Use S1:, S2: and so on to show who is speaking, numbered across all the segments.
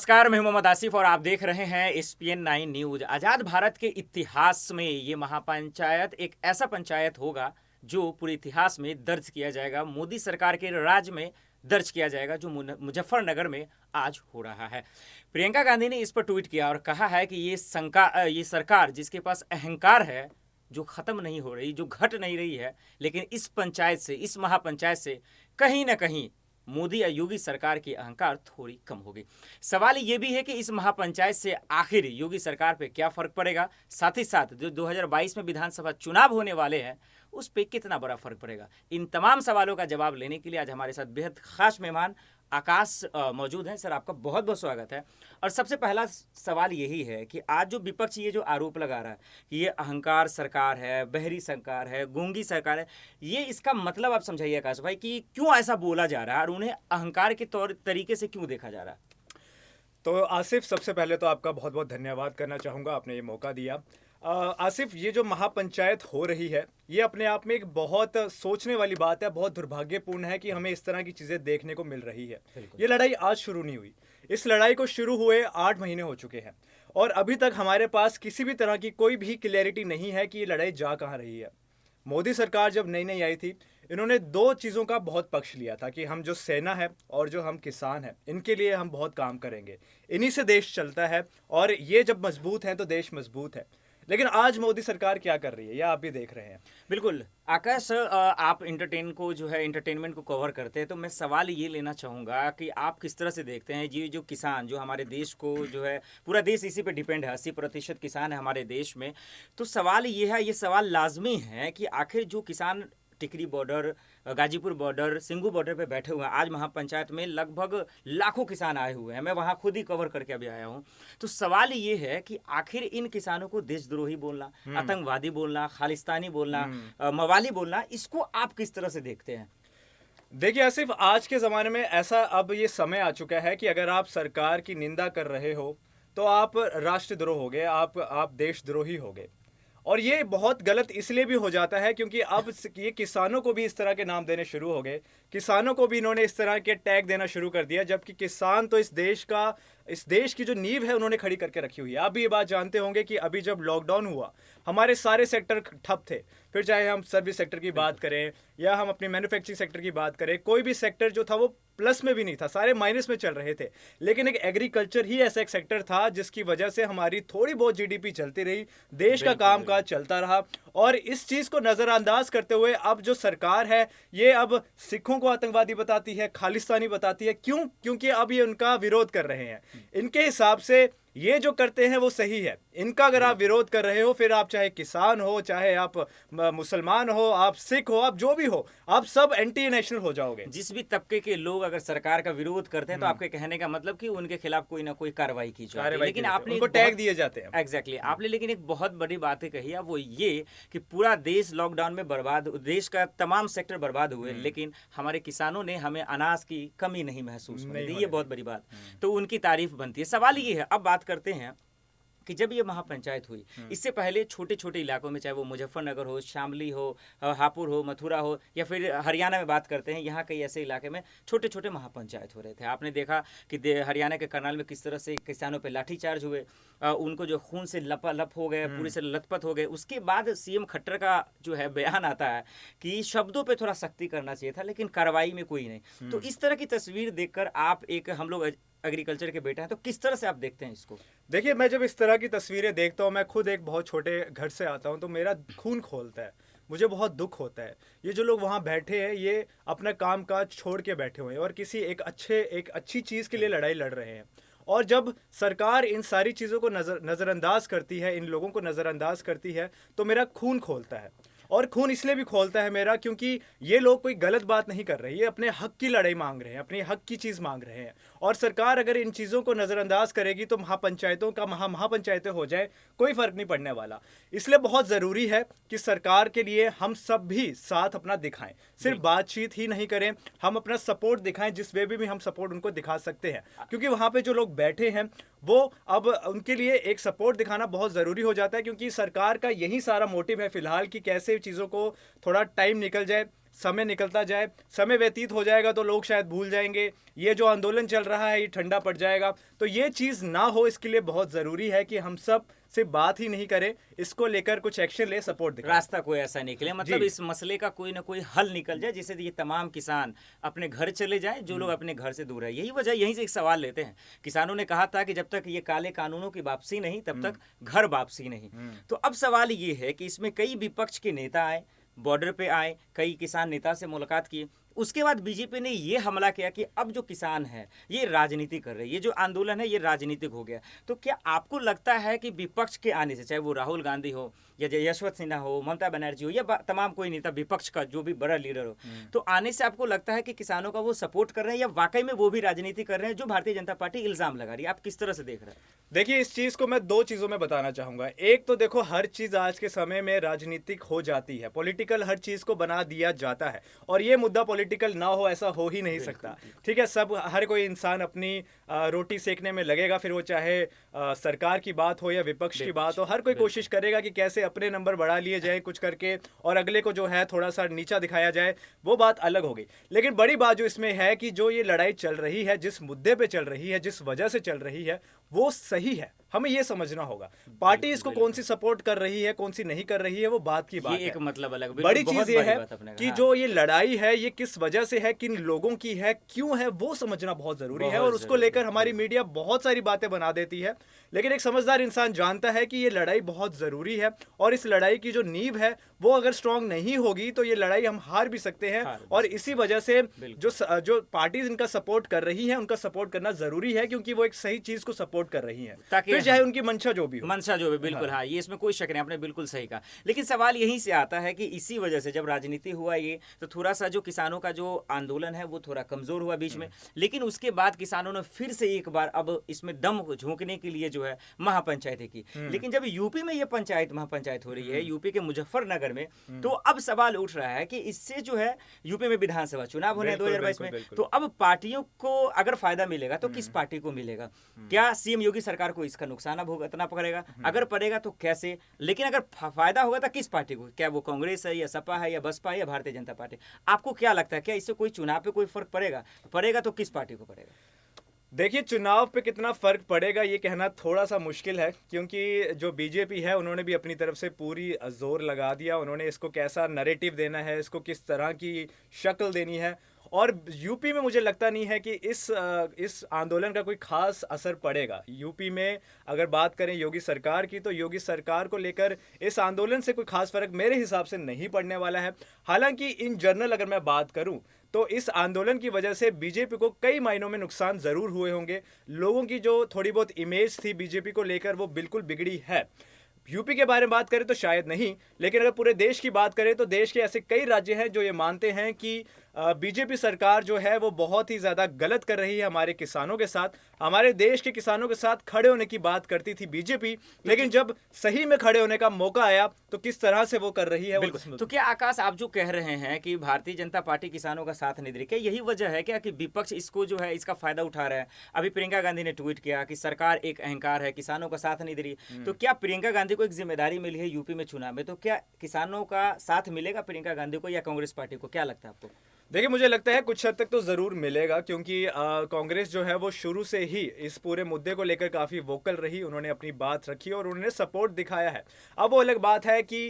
S1: नमस्कार, मैं मोहम्मद आसिफ और आप देख रहे हैं एसपीएन 9 न्यूज। आजाद भारत के इतिहास में ये महापंचायत एक ऐसा पंचायत होगा जो पूरे इतिहास में दर्ज किया जाएगा, मोदी सरकार के राज में दर्ज किया जाएगा, जो मुजफ्फरनगर में आज हो रहा है। प्रियंका गांधी ने इस पर ट्वीट किया और कहा है कि ये सरकार जिसके पास अहंकार है, जो खत्म नहीं हो रही, जो घट नहीं रही है, लेकिन इस पंचायत से, इस महापंचायत से कहीं ना कहीं मोदी या योगी सरकार की अहंकार थोड़ी कम होगी। सवाल ये भी है कि इस महापंचायत से आखिर योगी सरकार पे क्या फर्क पड़ेगा, साथ ही साथ जो 2022 में विधानसभा चुनाव होने वाले हैं उस पे कितना बड़ा फर्क पड़ेगा। इन तमाम सवालों का जवाब लेने के लिए आज हमारे साथ बेहद खास मेहमान आकाश मौजूद हैं। सर, आपका बहुत बहुत स्वागत है। और सबसे पहला सवाल यही है कि आज जो विपक्ष ये जो आरोप लगा रहा है कि ये अहंकार सरकार है, बहरी सरकार है, गूंगी सरकार है, ये इसका मतलब आप समझाइए आकाश भाई कि क्यों ऐसा बोला जा रहा है और उन्हें अहंकार के तरीके से क्यों देखा जा रहा है।
S2: तो आसिफ, सबसे पहले तो आपका बहुत बहुत धन्यवाद करना चाहूँगा, आपने ये मौका दिया। आसिफ, ये जो महापंचायत हो रही है ये अपने आप में एक बहुत सोचने वाली बात है। बहुत दुर्भाग्यपूर्ण है कि हमें इस तरह की चीज़ें देखने को मिल रही है। ये लड़ाई आज शुरू नहीं हुई, इस लड़ाई को शुरू हुए 8 महीने हो चुके हैं और अभी तक हमारे पास किसी भी तरह की कोई भी क्लैरिटी नहीं है कि ये लड़ाई जा कहाँ रही है। मोदी सरकार जब नई नई आई थी, इन्होंने 2 चीज़ों का बहुत पक्ष लिया था कि हम जो सेना है और जो हम किसान हैं, इनके लिए हम बहुत काम करेंगे, इन्हीं से देश चलता है और ये जब मजबूत हैं तो देश मजबूत है। लेकिन आज मोदी सरकार क्या कर रही है, यह आप भी देख रहे हैं।
S1: बिल्कुल आकाश, आप एंटरटेनमेंट को कवर करते हैं, तो मैं सवाल ये लेना चाहूँगा कि आप किस तरह से देखते हैं ये जो किसान, जो हमारे देश को जो है, पूरा देश इसी पे डिपेंड है, 80% किसान है हमारे देश में। तो सवाल ये है, ये सवाल लाजमी है कि आखिर जो किसान Tikri border, Ghazipur border, Singhu border पे बैठे हुए हैं, आज महापंचायत में लगभग लाखों किसान आए हुए हैं, मैं वहाँ खुद ही कवर करके अभी आया हूँ। तो सवाल ये है कि आखिर इन किसानों को देशद्रोही बोलना, आतंकवादी बोलना, खालिस्तानी बोलना, मवाली बोलना, इसको आप किस तरह से देखते हैं?
S2: देखिए आसिफ, आज के ज़माने में ऐसा अब ये समय आ चुका है कि अगर आप सरकार की निंदा कर रहे हो तो आप राष्ट्रद्रोह हो गए, आप देशद्रोही हो गए। और ये बहुत गलत इसलिए भी हो जाता है क्योंकि अब ये किसानों को भी इस तरह के नाम देने शुरू हो गए, किसानों को भी इन्होंने इस तरह के टैग देना शुरू कर दिया, जबकि किसान तो इस देश की जो नींव है उन्होंने खड़ी करके रखी हुई है। आप भी ये बात जानते होंगे कि अभी जब लॉकडाउन हुआ, हमारे सारे सेक्टर ठप थे, फिर चाहे हम सर्विस सेक्टर की बात करें या हम अपनी मैन्युफैक्चरिंग सेक्टर की बात करें, कोई भी सेक्टर जो था वो प्लस में भी नहीं था, सारे माइनस में चल रहे थे। लेकिन एक एग्रीकल्चर ही ऐसा एक सेक्टर था जिसकी वजह से हमारी थोड़ी बहुत जीडीपी चलती रही, देश का कामकाज चलता रहा। और इस चीज़ को नज़रअंदाज करते हुए अब जो सरकार है ये अब सिखों को आतंकवादी बताती है, खालिस्तानी बताती है। क्यों? क्योंकि अब ये उनका विरोध कर रहे हैं। इनके हिसाब से ये जो करते हैं वो सही है। इनका अगर आप विरोध कर रहे हो, फिर आप चाहे किसान हो, चाहे आप मुसलमान हो, आप सिख हो, आप जो भी हो, आप सब एंटी नेशनल हो जाओगे।
S1: जिस भी तबके के लोग अगर सरकार का विरोध करते हैं तो आपके कहने का मतलब कि उनके खिलाफ कोई ना कोई कार्रवाई की जाती है। लेकिन आपने
S2: उनको टैग दिए जाते हैं।
S1: एग्जैक्टली, आपने लेकिन एक बहुत बड़ी बात कही है, वो ये कि पूरा देश लॉकडाउन में बर्बाद, देश का तमाम सेक्टर बर्बाद हुए, लेकिन हमारे किसानों ने हमें अनाज की कमी नहीं महसूस होने दी। ये बहुत बड़ी बात, तो उनकी तारीफ बनती है। सवाल ये है, अब बात करते हैं कि जब ये महापंचायत हुई, इससे पहले छोटे छोटे इलाकों में, चाहे वो मुजफ्फरनगर हो, शामली हो, हापुड़ हो, मथुरा हो, या फिर हरियाणा में बात करते हैं, यहाँ कई ऐसे इलाके में छोटे छोटे महापंचायत हो रहे थे। आपने देखा कि हरियाणा के करनाल में किस तरह से किसानों पर लाठीचार्ज हुए, उनको जो खून से लपालप हो गए, पूरे से लथपथ हो गए। उसके बाद सीएम खट्टर का जो है बयान आता है कि शब्दों पे थोड़ा सख्ती करना चाहिए था, लेकिन कार्रवाई में कोई नहीं। तो इस तरह की तस्वीर देखकर आप, एक हम लोग एग्रीकल्चर के बेटा हैं, तो किस तरह से आप देखते हैं इसको?
S2: देखिए, मैं जब इस तरह की तस्वीरें देखता हूँ, मैं खुद एक बहुत छोटे घर से आता हूँ, तो मेरा खून खोलता है, मुझे बहुत दुख होता है। ये जो लोग वहाँ बैठे हैं, ये अपना काम काज छोड़ के बैठे हुए हैं और किसी एक अच्छी चीज़ के लिए लड़ाई लड़ रहे हैं। और जब सरकार इन सारी चीज़ों को नज़रअंदाज करती है, इन लोगों को नज़रअंदाज करती है, तो मेरा खून खोलता है। और खून इसलिए भी खोलता है मेरा क्योंकि ये लोग कोई गलत बात नहीं कर रहे, ये अपने हक की लड़ाई मांग रहे हैं, अपने हक की चीज़ मांग रहे हैं। और सरकार अगर इन चीज़ों को नज़रअंदाज करेगी तो महापंचायतों का महापंचायतें हो जाए, कोई फ़र्क नहीं पड़ने वाला। इसलिए बहुत ज़रूरी है कि सरकार के लिए हम सब भी साथ अपना दिखाएं, सिर्फ बातचीत ही नहीं करें, हम अपना सपोर्ट दिखाएं, जिस वे भी हम सपोर्ट उनको दिखा सकते हैं। क्योंकि वहाँ पे जो लोग बैठे हैं वो अब उनके लिए एक सपोर्ट दिखाना बहुत ज़रूरी हो जाता है, क्योंकि सरकार का यही सारा मोटिव है फिलहाल कि कैसे चीज़ों को थोड़ा टाइम निकल जाए, समय निकलता जाए, समय व्यतीत हो जाएगा तो लोग शायद भूल जाएंगे, ये जो आंदोलन चल रहा है ये ठंडा पड़ जाएगा। तो ये चीज़ ना हो, इसके लिए बहुत ज़रूरी है कि हम सब सिर्फ बात ही नहीं करें, इसको लेकर कुछ एक्शन ले, सपोर्ट दिखाएं।
S1: रास्ता कोई ऐसा निकले, मतलब
S2: जी।
S1: इस मसले का कोई ना कोई हल निकल जाए जिससे ये तमाम किसान अपने घर चले जाएं जो लोग अपने घर से दूर है। यही वजह, यहीं से एक सवाल लेते हैं। किसानों ने कहा था कि जब तक ये काले कानूनों की वापसी नहीं तब तक घर वापसी नहीं। तो अब सवाल ये है कि इसमें कई विपक्ष के नेता आए, बॉर्डर पे आए, कई किसान नेता से मुलाकात की। उसके बाद बीजेपी ने ये हमला किया कि अब जो किसान है ये राजनीति कर रहे हैं, ये जो आंदोलन है ये राजनीतिक हो गया। तो क्या आपको लगता है कि विपक्ष के आने से, चाहे वो राहुल गांधी हो या यशवंत सिन्हा हो, ममता बनर्जी हो या तमाम कोई नेता विपक्ष का जो भी बड़ा लीडर हो, तो आने से आपको लगता है कि किसानों का वो सपोर्ट कर रहे हैं या वाकई में वो भी राजनीति कर रहे हैं जो भारतीय जनता पार्टी इल्जाम लगा रही है? आप किस तरह से देख रहे हैं?
S2: देखिए, इस चीज को मैं दो चीजों में बताना चाहूंगा। एक तो देखो, हर चीज आज के समय में राजनीतिक हो जाती है, पॉलिटिकल हर चीज को बना दिया जाता है, और ये मुद्दा पॉलिटिकल ना हो ऐसा हो ही नहीं सकता। ठीक है, सब हर कोई इंसान अपनी रोटी सेकने में लगेगा, फिर वो चाहे सरकार की बात हो या विपक्ष की बात हो, हर कोई कोशिश करेगा कि कैसे अपने नंबर बढ़ा लिए जाए कुछ करके और अगले को जो है थोड़ा सा नीचा दिखाया जाए, वो बात अलग हो गई। लेकिन बड़ी बात जो इसमें है कि जो ये लड़ाई चल रही है, जिस मुद्दे पे चल रही है, जिस वजह से चल रही है, वो सही है। हमें ये समझना होगा पार्टी इसको कौन सी सपोर्ट कर रही है, कौन सी नहीं कर रही है, वो बात की बात
S1: ये एक मतलब अलग,
S2: बड़ी चीज ये है कि
S1: हाँ।
S2: जो ये लड़ाई है ये किस वजह से है, किन लोगों की है, क्यों है, वो समझना बहुत जरूरी है। और उसको लेकर हमारी मीडिया बहुत सारी बातें बना देती है, लेकिन एक समझदार इंसान जानता है कि ये लड़ाई बहुत जरूरी है, और इस लड़ाई की जो नींव है वो अगर स्ट्रांग नहीं होगी तो ये लड़ाई हम हार भी सकते हैं। और इसी वजह से जो पार्टीज इनका सपोर्ट कर रही है उनका सपोर्ट करना जरूरी है, क्योंकि वो एक सही चीज को सपोर्ट कर रही है,
S1: ताकि
S2: चाहे उनकी मंशा जो भी हो।
S1: मंशा जो भी, बिल्कुल हाँ, ये इसमें कोई शक नहीं, आपने बिल्कुल सही कहा। लेकिन सवाल यहीं से आता है कि इसी वजह से जब राजनीति हुआ ये, तो थोड़ा सा जो किसानों का जो आंदोलन है वो थोड़ा कमजोर हुआ बीच में। लेकिन उसके बाद किसानों ने फिर से एक बार अब इसमें दम झोंकने के लिए जो है महापंचायतें की। लेकिन जब यूपी में ये पंचायत महापंचायत हो रही है, यूपी के मुजफ्फरनगर में, तो अब सवाल उठ रहा है कि इससे जो है यूपी में विधानसभा चुनाव होने 2022 में, तो अब पार्टियों को अगर फायदा मिलेगा तो किस पार्टी को मिलेगा? क्या सीएम योगी सरकार को इसका नुकसान अब भुगतना पड़ेगा? अगर पड़ेगा तो कैसे? लेकिन अगर फायदा होगा तो किस पार्टी को? क्या वो कांग्रेस है या सपा है या बसपा है या भारतीय जनता पार्टी? आपको क्या लगता है, क्या इससे कोई चुनाव पे कोई फर्क पड़ेगा? पड़ेगा तो किस पार्टी को पड़ेगा?
S2: देखिए, चुनाव पे कितना फर्क पड़ेगा ये कहना थोड़ा सा मुश्किल है, क्योंकि जो बीजेपी है उन्होंने भी अपनी तरफ से पूरी जोर लगा दिया। उन्होंने इसको कैसा नैरेटिव देना है, इसको किस तरह की शक्ल देनी है, और यूपी में मुझे लगता नहीं है कि इस आंदोलन का कोई खास असर पड़ेगा। यूपी में अगर बात करें योगी सरकार की, तो योगी सरकार को लेकर इस आंदोलन से कोई खास फर्क मेरे हिसाब से नहीं पड़ने वाला है। हालांकि इन जनरल अगर मैं बात करूं तो इस आंदोलन की वजह से बीजेपी को कई मायनों में नुकसान जरूर हुए होंगे। लोगों की जो थोड़ी बहुत इमेज थी बीजेपी को लेकर वो बिल्कुल बिगड़ी है। यूपी के बारे में बात करें तो शायद नहीं, लेकिन अगर पूरे देश की बात करें तो देश के ऐसे कई राज्य हैं जो ये मानते हैं कि बीजेपी सरकार जो है वो बहुत ही ज़्यादा गलत कर रही है हमारे किसानों के साथ। हमारे देश के किसानों के साथ खड़े होने की बात करती थी बीजेपी, लेकिन जब सही में खड़े होने का मौका आया तो किस तरह से वो कर रही है।
S1: तो क्या आकाश, आप जो कह रहे हैं कि भारतीय जनता पार्टी किसानों का साथ नहीं दे रही, क्या यही वजह है क्या कि विपक्ष इसको जो है इसका फायदा उठा रहा है? अभी प्रियंका गांधी ने ट्वीट किया कि सरकार एक अहंकार है, किसानों का साथ नहीं दे रही। तो क्या प्रियंका गांधी को एक जिम्मेदारी मिली है यूपी में चुनाव में, तो क्या किसानों का साथ मिलेगा प्रियंका गांधी को या कांग्रेस पार्टी को? क्या लगता है आपको?
S2: देखिए, मुझे लगता है कुछ हद तक तो ज़रूर मिलेगा, क्योंकि कांग्रेस जो है वो शुरू से ही इस पूरे मुद्दे को लेकर काफ़ी वोकल रही। उन्होंने अपनी बात रखी और उन्होंने सपोर्ट दिखाया है। अब वो अलग बात है कि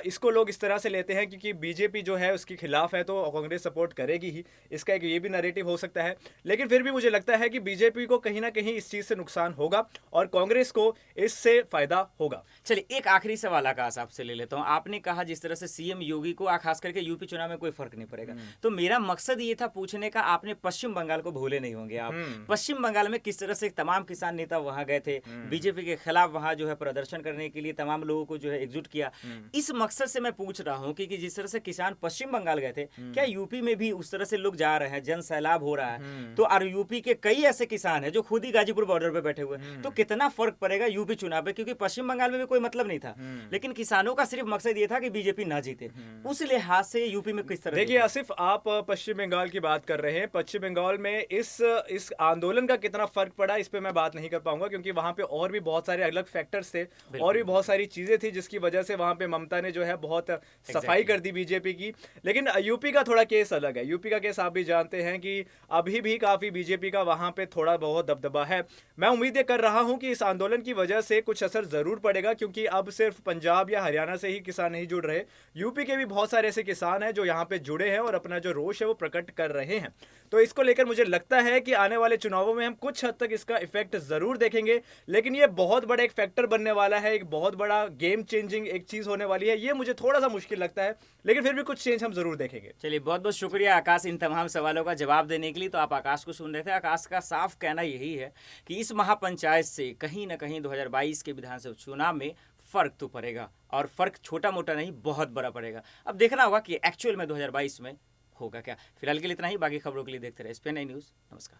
S2: इसको लोग इस तरह से लेते हैं क्योंकि बीजेपी जो है उसके खिलाफ है तो कांग्रेस सपोर्ट करेगी ही, इसका एक ये भी नैरेटिव हो सकता है। लेकिन फिर भी मुझे लगता है कि बीजेपी को कहीं ना कहीं इस चीज़ से नुकसान होगा और कांग्रेस को इससे फ़ायदा होगा।
S1: चलिए, एक आखिरी सवाल आकाश आपसे ले लेता हूँ। आपने कहा जिस तरह से सीएम योगी को खास करके यूपी चुनाव में कोई फर्क नहीं पड़ेगा, तो मेरा मकसद ये था पूछने का, आपने पश्चिम बंगाल को भूले नहीं होंगे आप। पश्चिम बंगाल में किस तरह से तमाम किसान नेता वहां गए थे, बीजेपी के खिलाफ वहां जो है प्रदर्शन करने के लिए तमाम लोगों को जो है एकजुट किया। इस मकसद से मैं पूछ रहा हूं कि जिस तरह से किसान पश्चिम बंगाल गए थे, क्या यूपी में भी उस तरह से लोग जा रहे हैं, जन सैलाब हो रहा है? तो और यूपी के कई ऐसे किसान हैं जो खुद ही गाजीपुर बॉर्डर पे बैठे हुए, तो कितना फर्क पड़ेगा यूपी चुनाव पे? क्योंकि पश्चिम बंगाल में भी कोई मतलब नहीं था, लेकिन किसानों का सिर्फ मकसद ये था कि बीजेपी ना जीते। उस लिहाज से यूपी में किस तरह?
S2: देखिए आसिफ, आप आप पश्चिम बंगाल की बात कर रहे हैं। पश्चिम बंगाल में इस आंदोलन का कितना फर्क पड़ा इस पे मैं बात नहीं कर पाऊंगा, क्योंकि वहां पे और भी बहुत सारे अलग फैक्टर्स थे और भी बहुत सारी चीजें थी जिसकी वजह से वहां पे ममता ने जो है बहुत सफाई कर दी बीजेपी की। लेकिन यूपी का थोड़ा केस अलग है। यूपी का केस आप भी जानते हैं कि अभी भी काफी बीजेपी का वहां पे थोड़ा बहुत दबदबा है। मैं उम्मीद कर रहा हूं कि इस आंदोलन की वजह से कुछ असर जरूर पड़ेगा, क्योंकि अब सिर्फ पंजाब या हरियाणा से ही किसान नहीं जुड़ रहे, यूपी के भी बहुत सारे ऐसे किसान हैं जो यहाँ पे जुड़े हैं और अपना जो रोष है वो प्रकट कर रहे हैं। तो इसको लेकर मुझे लगता है कि आने वाले चुनावों में हम कुछ हद तक इसका इफेक्ट जरूर देखेंगे, लेकिन ये बहुत बड़ा एक फैक्टर बनने वाला है, एक बहुत बड़ा गेम चेंजिंग एक चीज होने वाली है। ये मुझे थोड़ा सा मुश्किल लगता है, लेकिन फिर भी कुछ चेंज हम जरूर देखेंगे।
S1: चलिए, बहुत बहुत शुक्रिया आकाश इन तमाम सवालों का जवाब देने के लिए। तो आप आकाश को सुन रहे थे। आकाश का साफ कहना यही है कि इस महापंचायत से कहीं ना कहीं 2022 के विधानसभा चुनाव में फर्क तो पड़ेगा, और फर्क छोटा मोटा नहीं, बहुत बड़ा पड़ेगा। अब देखना होगा कि एक्चुअल में 2022 में होगा क्या। फिलहाल के लिए इतना ही। बाकी खबरों के लिए देखते रहे SPN9 न्यूज़। नमस्कार।